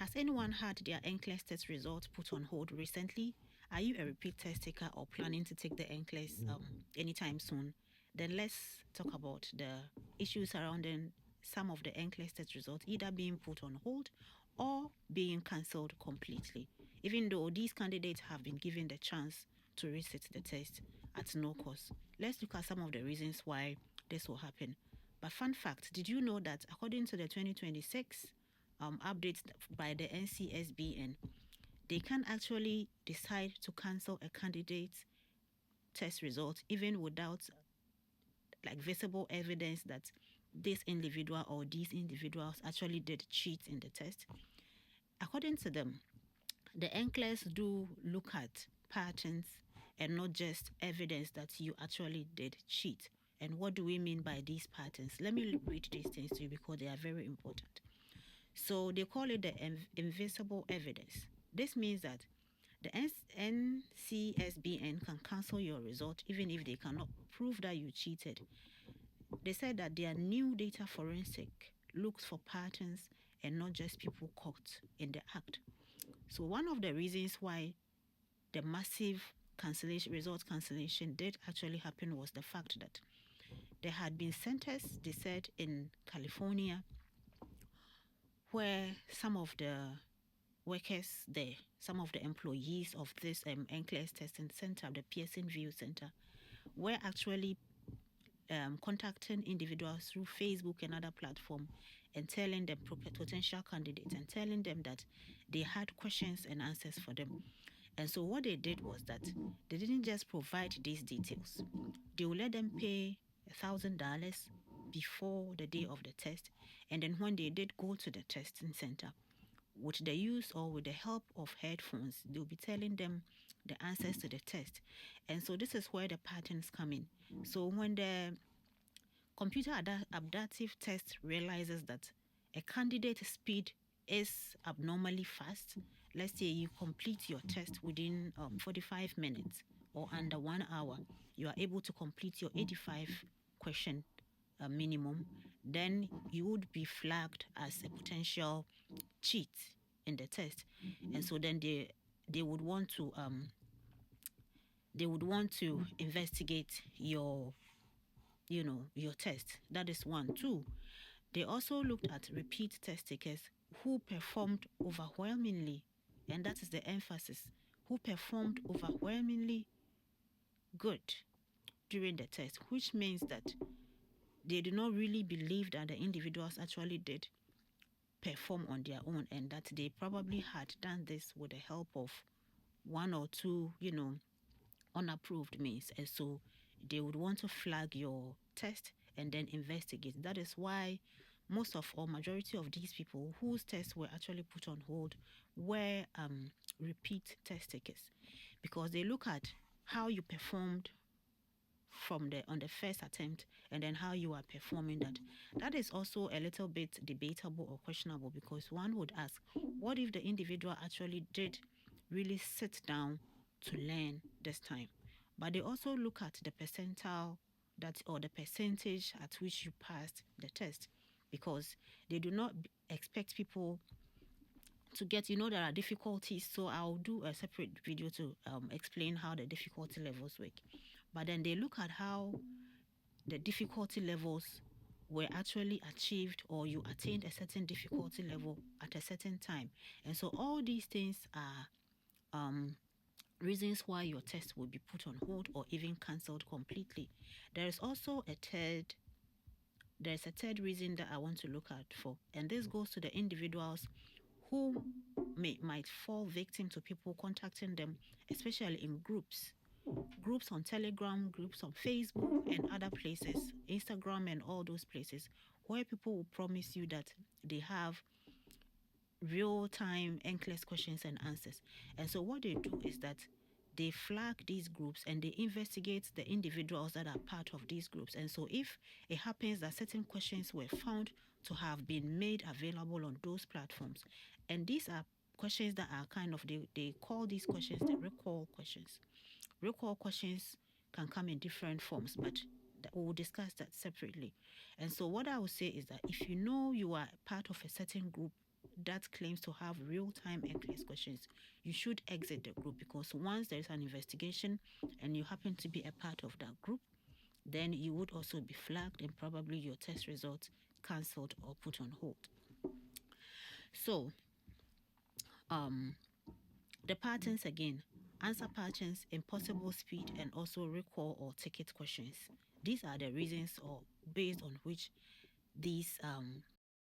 Has anyone had their NCLEX test results put on hold recently? Are you a repeat test taker or planning to take the NCLEX anytime soon? Then let's talk about the issues surrounding some of the NCLEX test results either being put on hold or being cancelled completely, even though these candidates have been given the chance to resit the test at no cost. Let's look at some of the reasons why this will happen. But fun fact, did you know that according to the 2026 updates by the NCSBN, they can actually decide to cancel a candidate's test result even without visible evidence that this individual or these individuals actually did cheat in the test. According to them, the NCLEX do look at patterns and not just evidence that you actually did cheat. And what do we mean by these patterns? Let me read these things to you because they are very important. So they call it the invisible evidence. This means that the NCSBN can cancel your result even if they cannot prove that you cheated. They said that their new data forensic looks for patterns and not just people caught in the act. So one of the reasons why the massive result cancellation did actually happen was the fact that there had been centers, they said, in California where some of the workers there, some of the employees of this NCLEX testing center, the Pearson View Center, were actually contacting individuals through Facebook and other platforms and telling them, potential candidates, and telling them that they had questions and answers for them. And so what they did was that they didn't just provide these details. They will let them pay $1,000 before the day of the test. And then when they did go to the testing center, with the use or with the help of headphones, they'll be telling them the answers to the test. And so this is where the patterns come in. So when the computer adaptive test realizes that a candidate's speed is abnormally fast, let's say you complete your test within 45 minutes or under 1 hour, you are able to complete your 85 question minimum, then you would be flagged as a potential cheat in the test. And so then they would want to investigate your test. That is one. Two, they also looked at repeat test takers who performed overwhelmingly, and that is the emphasis, who performed overwhelmingly good during the test, which means that they do not really believe that the individuals actually did perform on their own and that they probably had done this with the help of one or two, unapproved means. And so they would want to flag your test and then investigate. That is why most of or majority of these people whose tests were actually put on hold were repeat test takers, because they look at how you performed on the first attempt and then how you are performing that. That is also a little bit debatable or questionable, because one would ask, what if the individual actually did really sit down to learn this time? But they also look at the percentile or the percentage at which you passed the test, because they do not expect people to get, there are difficulties. So I'll do a separate video to explain how the difficulty levels work. But then they look at how the difficulty levels were actually achieved, or you attained a certain difficulty level at a certain time. And so all these things are reasons why your test will be put on hold or even cancelled completely. There is also there's a third reason that I want to look at for, and this goes to the individuals who might fall victim to people contacting them, especially in groups on Telegram, groups on Facebook and other places, Instagram and all those places, where people will promise you that they have real-time NCLEX questions and answers. And so what they do is that they flag these groups and they investigate the individuals that are part of these groups. And so if it happens that certain questions were found to have been made available on those platforms, and these are questions that are kind of, they call these questions the recall questions. Recall questions can come in different forms, but we will discuss that separately. And so what I would say is that if you know you are part of a certain group that claims to have real-time NCLEX questions, you should exit the group, because once there is an investigation and you happen to be a part of that group, then you would also be flagged and probably your test results cancelled or put on hold. So, the patterns again: answer patterns, impossible speed, and also recall or ticket questions. These are the reasons or based on which these